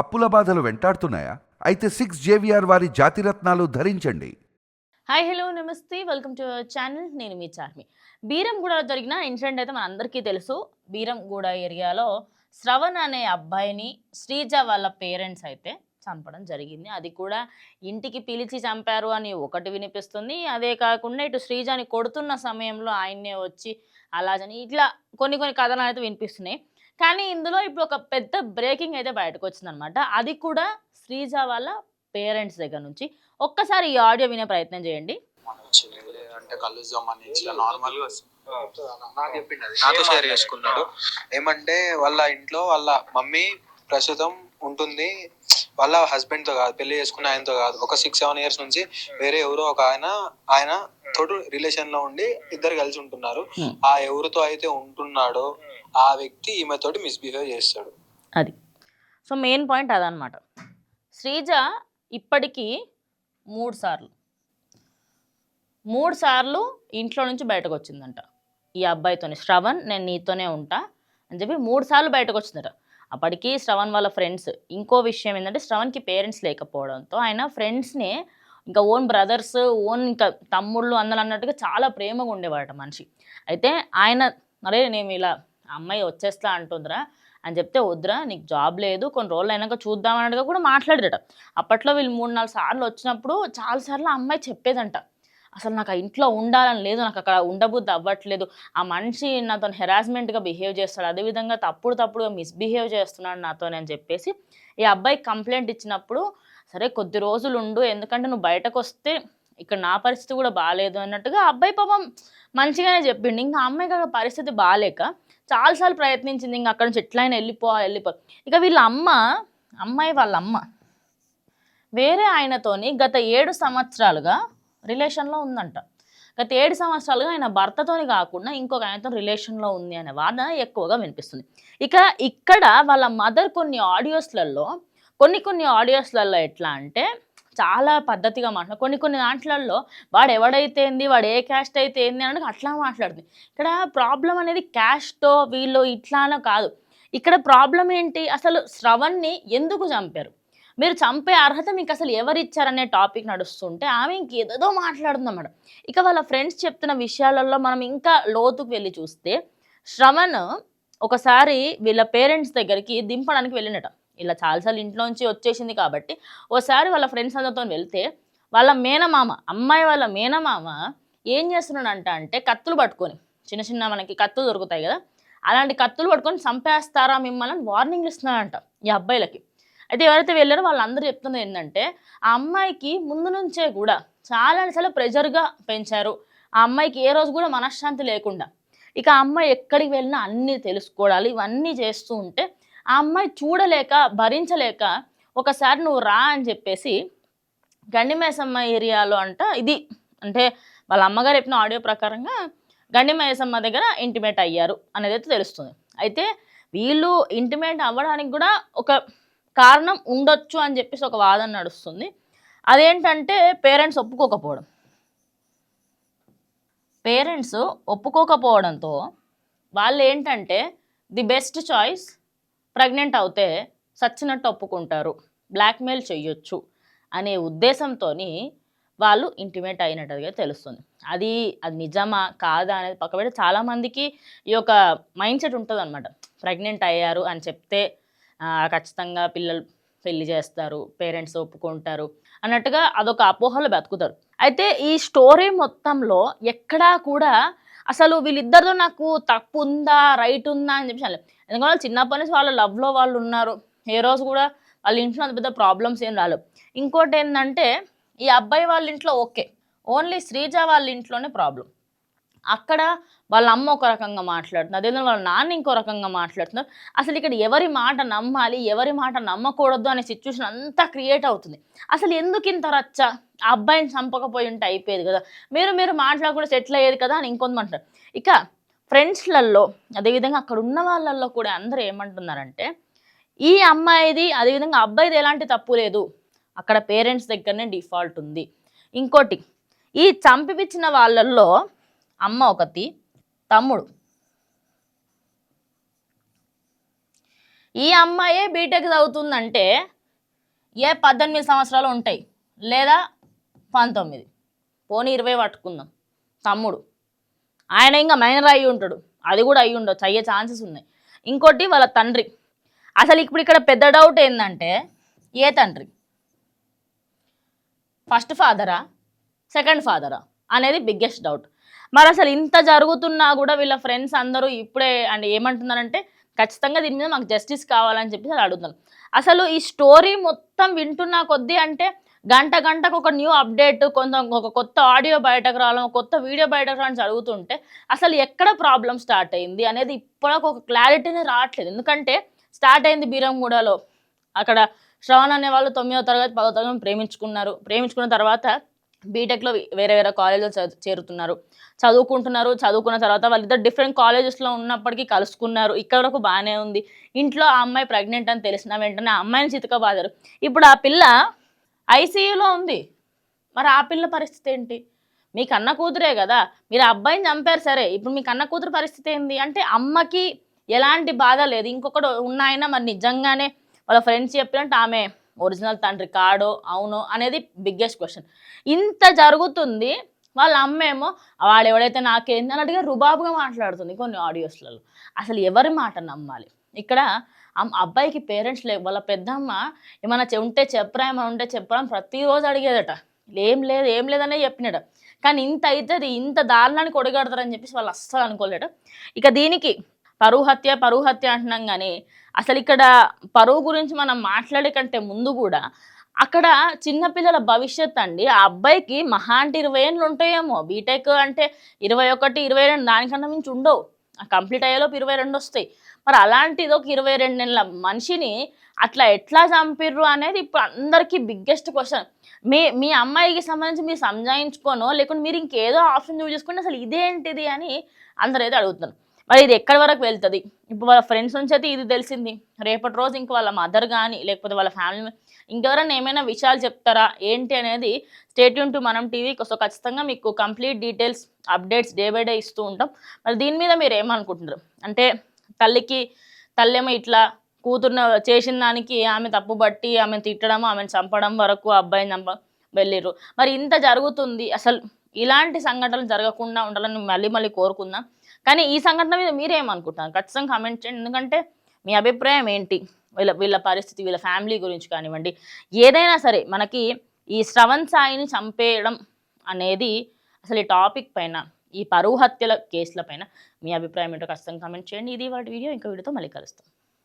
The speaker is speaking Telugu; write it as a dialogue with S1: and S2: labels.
S1: అప్పుల బాధలు వెంటాడుతున్నాయా? అయితే 6 JVR వారి జాతిరత్నాలు ధరించండి.
S2: హాయ్ హలో నమస్తే వెల్కమ్ టు అవర్ ఛానల్. నేను మీ చార్మి. బీరంగూడలో జరిగిన ఇన్సిడెంట్ అయితే మనందరికీ తెలుసు. బీరంగూడ ఏరియాలో శ్రవణ్ అనే అబ్బాయిని శ్రీజ వాళ్ళ పేరెంట్స్ అయితే చంపడం జరిగింది. అది కూడా ఇంటికి పిలిచి చంపారు అని ఒకటి వినిపిస్తుంది. అదే కాకుండా ఇటు శ్రీజని కొడుతున్న సమయంలో ఆయన్నే వచ్చి అలా ఇట్లా కొన్ని కొన్ని కథనాలు అయితే వినిపిస్తున్నాయి. కానీ ఇందులో ఇప్పుడు ఒక పెద్ద బ్రేకింగ్ అయితే బయటకొచ్చిందనమాట. అది కూడా శ్రీజ వాళ్ళ పేరెంట్స్ దగ్గర నుంచి. ఒక్కసారి ఈ ఆడియో వినే ప్రయత్నం చేయండి.
S3: అంటే కలుద్దామని ఇట్లా నార్మల్ గా నాకు చెప్పిండు, అది నాతో షేర్ చేసుకున్నాడు. ఏమంటే వాళ్ళ ఇంట్లో వాళ్ళ మమ్మీ ప్రస్తుతం ఉంటుంది, వాళ్ళ హస్బెండ్ తో కాదు, పెళ్లి చేసుకున్న ఆయనతో కాదు, ఒక 6-7 years నుంచి వేరే ఎవరో ఒక ఆయన తోడు రిలేషన్ లో ఉండి ఇద్దరు కలిసి ఉంటున్నారు. ఆ ఎవరితో అయితే ఉంటున్నాడో ఆ వ్యక్తి ఈమెతోటి మిస్బిహేవ్ చేస్తాడు.
S2: అది సో మెయిన్ పాయింట్ అదనమాట. శ్రీజ ఇప్పటికీ 3 సార్లు ఇంట్లో నుంచి బయటకు వచ్చిందంట. ఈ అబ్బాయితోని శ్రవణ్ నేను నీతోనే ఉంటా అని చెప్పి 3 సార్లు బయటకు వచ్చిందట. అప్పటికి శ్రవణ్ వాళ్ళ ఫ్రెండ్స్, ఇంకో విషయం ఏంటంటే శ్రవణ్కి పేరెంట్స్ లేకపోవడంతో ఆయన ఫ్రెండ్స్ని ఇంకా ఓన్ బ్రదర్స్, ఓన్ ఇంకా తమ్ముళ్ళు అందరూ అన్నట్టుగా చాలా ప్రేమగా ఉండేవాడట మనిషి. అయితే ఆయన అరే నేను ఇలా అమ్మాయి వచ్చేస్తా అంటుందిరా అని చెప్తే, వద్దురా నీకు జాబ్ లేదు, కొన్ని రోజులు అయినాక చూద్దామన్నట్టుగా కూడా మాట్లాడేట. అప్పట్లో వీళ్ళు 3-4 సార్లు వచ్చినప్పుడు చాలాసార్లు ఆ అమ్మాయి చెప్పేదంట, అసలు నాకు ఆ ఇంట్లో ఉండాలని లేదు, నాకు అక్కడ ఉండబుద్ధి అవ్వట్లేదు, ఆ మనిషి నాతో హెరాస్మెంట్గా బిహేవ్ చేస్తాడు, అదేవిధంగా తప్పుడుగా మిస్బిహేవ్ చేస్తున్నాడు నాతో అని చెప్పేసి ఈ అబ్బాయి కంప్లైంట్ ఇచ్చినప్పుడు, సరే కొద్ది రోజులు ఉండు, ఎందుకంటే నువ్వు బయటకు వస్తే ఇక్కడ నా పరిస్థితి కూడా బాగాలేదు అన్నట్టుగా అబ్బాయి పాపం మంచిగానే చెప్పిండు. ఇంకా అమ్మాయికి పరిస్థితి బాగాలేక చాలాసార్లు ప్రయత్నించింది, ఇంకా అక్కడ నుంచి ఎట్లయినా వెళ్ళిపోవాలి. ఇక వీళ్ళ అమ్మాయి వాళ్ళ అమ్మ వేరే ఆయనతోని గత 7 సంవత్సరాలుగా రిలేషన్లో ఉందంట. గత 7 సంవత్సరాలుగా ఆయన భర్తతోని కాకుండా ఇంకొక ఆయనతో రిలేషన్లో ఉంది అనే వాదన ఎక్కువగా వినిపిస్తుంది. ఇక ఇక్కడ వాళ్ళ మదర్ కొన్ని ఆడియోస్లలో ఎట్లా అంటే చాలా పద్ధతిగా మాట్లాడు, కొన్ని దాంట్లలో వాడు ఎవడైతే ఏంది, వాడు ఏ క్యాస్ట్ అయితే ఏంది అని అట్లా మాట్లాడుతుంది. ఇక్కడ ప్రాబ్లం అనేది క్యాస్టో వీళ్ళు ఇట్లానో కాదు. ఇక్కడ ప్రాబ్లం ఏంటి, అసలు శ్రవణ్ని ఎందుకు చంపారు, మీరు చంపే అర్హత మీకు అసలు ఎవరిచ్చారనే టాపిక్ నడుస్తుంటే ఆమె ఇంకేదో మాట్లాడుతుందన్నమాట. ఇక వాళ్ళ ఫ్రెండ్స్ చెప్తున్న విషయాలలో మనం ఇంకా లోతుకు వెళ్ళి చూస్తే, శ్రవణ్ ఒకసారి వీళ్ళ పేరెంట్స్ దగ్గరికి దింపడానికి వెళ్ళినట. ఇలా చాలాసార్లు ఇంట్లోంచి వచ్చేసింది కాబట్టి ఓసారి వాళ్ళ ఫ్రెండ్స్ అందరితో వెళ్తే వాళ్ళ మేనమామ, అమ్మాయి వాళ్ళ మేనమామ ఏం చేస్తున్నాడంట అంటే కత్తులు పట్టుకొని, చిన్న మనకి కత్తులు దొరుకుతాయి కదా, అలాంటి కత్తులు పట్టుకొని చంపేస్తారా మిమ్మల్ని వార్నింగ్లు ఇస్తున్నాడంట ఈ అబ్బాయిలకి. అయితే ఎవరైతే వెళ్ళారో వాళ్ళందరూ చెప్తున్నది ఏంటంటే, ఆ అమ్మాయికి ముందు నుంచే కూడా చాలా ప్రెజర్గా పెంచారు. ఆ అమ్మాయికి ఏ రోజు కూడా మనశ్శాంతి లేకుండా, ఇక ఆ అమ్మాయి ఎక్కడికి వెళ్ళినా అన్నీ తెలుసుకోవాలి, ఇవన్నీ చేస్తూ ఉంటే ఆ అమ్మాయి చూడలేక భరించలేక ఒకసారి నువ్వు రా అని చెప్పేసి గండిమేసమ్మ ఏరియాలో అంట, ఇది అంటే వాళ్ళ అమ్మగారు చెప్పిన ఆడియో ప్రకారంగా గండిమేసమ్మ దగ్గర ఇంటిమేట్ అయ్యారు అనేది అయితే తెలుస్తుంది. అయితే వీళ్ళు ఇంటిమేట్ అవ్వడానికి కూడా ఒక కారణం ఉండొచ్చు అని చెప్పేసి ఒక వాదన నడుస్తుంది. అదేంటంటే పేరెంట్స్ ఒప్పుకోకపోవడంతో వాళ్ళు ఏంటంటే ది బెస్ట్ చాయిస్, ప్రెగ్నెంట్ అవుతే సచ్చినట్టు ఒప్పుకుంటారు, బ్లాక్మెయిల్ చెయ్యొచ్చు అనే ఉద్దేశంతో వాళ్ళు ఇంటిమేట్ అయినట్టుగా తెలుస్తుంది. అది నిజమా కాదా అనేది పక్కబెట్టి చాలామందికి ఈ యొక్క మైండ్ సెట్ ఉంటుంది అనమాట. ప్రెగ్నెంట్ అయ్యారు అని చెప్తే ఖచ్చితంగా పిల్లలు పెళ్లి చేస్తారు, పేరెంట్స్ ఒప్పుకుంటారు అన్నట్టుగా అదొక అపోహలో బతుకుతారు. అయితే ఈ స్టోరీ మొత్తంలో ఎక్కడా కూడా అసలు వీళ్ళిద్దరితో నాకు తప్పు ఉందా రైట్ ఉందా అని చెప్పి ఎందుకంటే వాళ్ళు చిన్నప్పటి నుంచి వాళ్ళ లవ్లో వాళ్ళు ఉన్నారు, ఏ రోజు కూడా వాళ్ళ ఇంట్లో అంత పెద్ద ప్రాబ్లమ్స్ ఏం రాలేదు. ఇంకోటి ఏంటంటే ఈ అబ్బాయి వాళ్ళ ఇంట్లో ఓకే, ఓన్లీ శ్రీజ వాళ్ళ ఇంట్లోనే ప్రాబ్లం. అక్కడ వాళ్ళ అమ్మ ఒక రకంగా మాట్లాడుతుంది, అదేవిధంగా వాళ్ళ నాన్న ఇంకో రకంగా మాట్లాడుతున్నారు. అసలు ఇక్కడ ఎవరి మాట నమ్మాలి, ఎవరి మాట నమ్మకూడదు అనే సిచ్యువేషన్ అంతా క్రియేట్ అవుతుంది. అసలు ఎందుకు ఇంత రచ్చ, ఆ అబ్బాయిని చంపకపోయి ఉంటే అయిపోయేది కదా, మీరు మాట్లాడకుండా సెటిల్ అయ్యేది కదా అని ఇంకొంత అంటారు. ఇక ఫ్రెండ్స్లలో అదేవిధంగా అక్కడ ఉన్న వాళ్ళల్లో కూడా అందరూ ఏమంటున్నారంటే, ఈ అమ్మాయిది అదేవిధంగా అబ్బాయిది ఎలాంటి తప్పు లేదు, అక్కడ పేరెంట్స్ దగ్గరనే డిఫాల్ట్ ఉంది. ఇంకోటి, ఈ చంపిపించిన వాళ్ళల్లో అమ్మ ఒకటి, తమ్ముడు, ఈ అమ్మాయే బీటెక్ చదువుతుందంటే 18 సంవత్సరాలు ఉంటాయి, లేదా 19, పోనీ 20 పట్టుకుందాం. తమ్ముడు ఆయన ఇంకా మైనర్ అయ్యి ఉంటాడు, అది కూడా అయ్యి ఉండొచ్చు, అయ్యే ఛాన్సెస్ ఉన్నాయి. ఇంకోటి వాళ్ళ తండ్రి. అసలు ఇప్పుడు ఇక్కడ పెద్ద డౌట్ ఏంటంటే ఏ తండ్రి, ఫస్ట్ ఫాదరా సెకండ్ ఫాదరా అనేది బిగ్గెస్ట్ డౌట్. మరి అసలు ఇంత జరుగుతున్నా కూడా వీళ్ళ ఫ్రెండ్స్ అందరూ ఇప్పుడే అండ్ ఏమంటున్నారంటే ఖచ్చితంగా దీని మీద మాకు జస్టిస్ కావాలని చెప్పి అడుగుతున్నారు. అసలు ఈ స్టోరీ మొత్తం వింటున్నా కొద్దీ అంటే గంటకు ఒక న్యూ అప్డేట్, ఒక కొత్త ఆడియో బయటకు రావడం, ఒక కొత్త వీడియో బయటకు రావడం జరుగుతుంటే అసలు ఎక్కడ ప్రాబ్లం స్టార్ట్ అయింది అనేది ఇప్పటికి ఒక క్లారిటీనే రావట్లేదు. ఎందుకంటే స్టార్ట్ అయింది బీరంగూడలో, అక్కడ శ్రవణ్ అనే వాళ్ళు 9వ తరగతి 10వ తరగతి ప్రేమించుకున్న తర్వాత బీటెక్లో వేరే కాలేజ్లో చేరుతున్నారు, చదువుకున్న తర్వాత వాళ్ళిద్దరు డిఫరెంట్ కాలేజెస్లో ఉన్నప్పటికీ కలుసుకున్నారు. ఇక్కడ వరకు బాగానే ఉంది. ఇంట్లో ఆ అమ్మాయి ప్రెగ్నెంట్ అని తెలిసిన వెంటనే ఆ అమ్మాయిని చితకబాదారు. ఇప్పుడు ఆ పిల్ల ఐసీయూలో ఉంది. మరి ఆ పిల్ల పరిస్థితి ఏంటి? మీ కన్న కూతురే కదా, మీరు ఆ అబ్బాయిని చంపారు సరే, ఇప్పుడు మీ కన్న కూతురు పరిస్థితి ఏంటి అంటే అమ్మకి ఎలాంటి బాధ లేదు. ఇంకొకటి ఉన్నాయన మరి నిజంగానే వాళ్ళ ఫ్రెండ్స్ చెప్పినట్టు ఆమె ఒరిజినల్ తండ్రి కాడో అవునో అనేది బిగ్గెస్ట్ క్వశ్చన్. ఇంత జరుగుతుంది, వాళ్ళ అమ్మేమో వాడు ఎవడైతే నాకేంది అన్నట్టుగా రుబాబుగా మాట్లాడుతుంది కొన్ని ఆడియోస్లలో. అసలు ఎవరి మాట నమ్మాలి? ఇక్కడ అబ్బాయికి పేరెంట్స్ లేవు. వాళ్ళ పెద్దమ్మ ఏమైనా ఉంటే చెప్పరా, ఏమైనా ఉంటే చెప్పరా అని ప్రతిరోజు అడిగేదట. ఏం లేదనే చెప్పినట. కానీ ఇంత అవుతుంది, ఇంత దారుణానికి ఒడిగడతారని చెప్పేసి వాళ్ళు అస్సలు అనుకోలేట. ఇక దీనికి పరువు హత్య అంటున్నాం. కానీ అసలు ఇక్కడ పరువు గురించి మనం మాట్లాడే కంటే ముందు కూడా అక్కడ చిన్నపిల్లల భవిష్యత్ అండి. ఆ అబ్బాయికి మహా అంటే 20 ఏళ్ళు ఉంటాయేమో. బీటెక్ అంటే 21, 22, దానికన్నా మించి ఉండవు. కంప్లీట్ అయ్యేలోపు 22 వస్తాయి. మరి అలాంటిది ఒక 22 ఏళ్ళ మనిషిని అట్లా ఎట్లా చంపిర్రు అనేది ఇప్పుడు అందరికీ బిగ్గెస్ట్ క్వశ్చన్. మీ అమ్మాయికి సంబంధించి మీరు సంజాయించుకోనో లేకుంటే మీరు ఇంకేదో ఆప్షన్ చూస్ చేసుకుంటే అసలు ఇదేంటిది అని అందరూ అయితే అడుగుతున్నారు. మరి ఇది ఎక్కడి వరకు వెళ్తుంది? ఇప్పుడు వాళ్ళ ఫ్రెండ్స్ నుంచి అయితే ఇది తెలిసింది. రేపటి రోజు ఇంక వాళ్ళ మదర్ కానీ లేకపోతే వాళ్ళ ఫ్యామిలీ ఇంకెవరైనా ఏమైనా విషయాలు చెప్తారా ఏంటి అనేది స్టే ట్యూన్ టు మనం టీవీ. సో ఖచ్చితంగా మీకు complete details updates day by day ఇస్తూ ఉంటాం. మరి దీని మీద మీరు ఏమనుకుంటున్నారు? అంటే తల్లేమో ఇట్లా కూతురుని చేసిన దానికి ఆమె తప్పు బట్టి ఆమెను తిట్టడం, ఆమెను చంపడం వరకు అబ్బాయిని వెళ్ళిర్రు. మరి ఇంత జరుగుతుంది, అసలు ఇలాంటి సంఘటనలు జరగకుండా ఉండాలని మళ్ళీ కోరుకుందాం. కానీ ఈ సంఘటన మీద మీరేమనుకుంటున్నారు? ఖచ్చితంగా కామెంట్ చేయండి. ఎందుకంటే మీ అభిప్రాయం ఏంటి? వీళ్ళ పరిస్థితి, వీళ్ళ ఫ్యామిలీ గురించి కానివ్వండి, ఏదైనా సరే మనకి ఈ శ్రవణ్ సాయిని చంపేయడం అనేది అసలు ఈ టాపిక్ పైన, ఈ పరువు హత్యల కేసుల పైన మీ అభిప్రాయం ఏంటో ఖచ్చితంగా కామెంట్ చేయండి. ఇది వాటి వీడియో, ఇంకో వీడియోతో మళ్ళీ కలుస్తాం.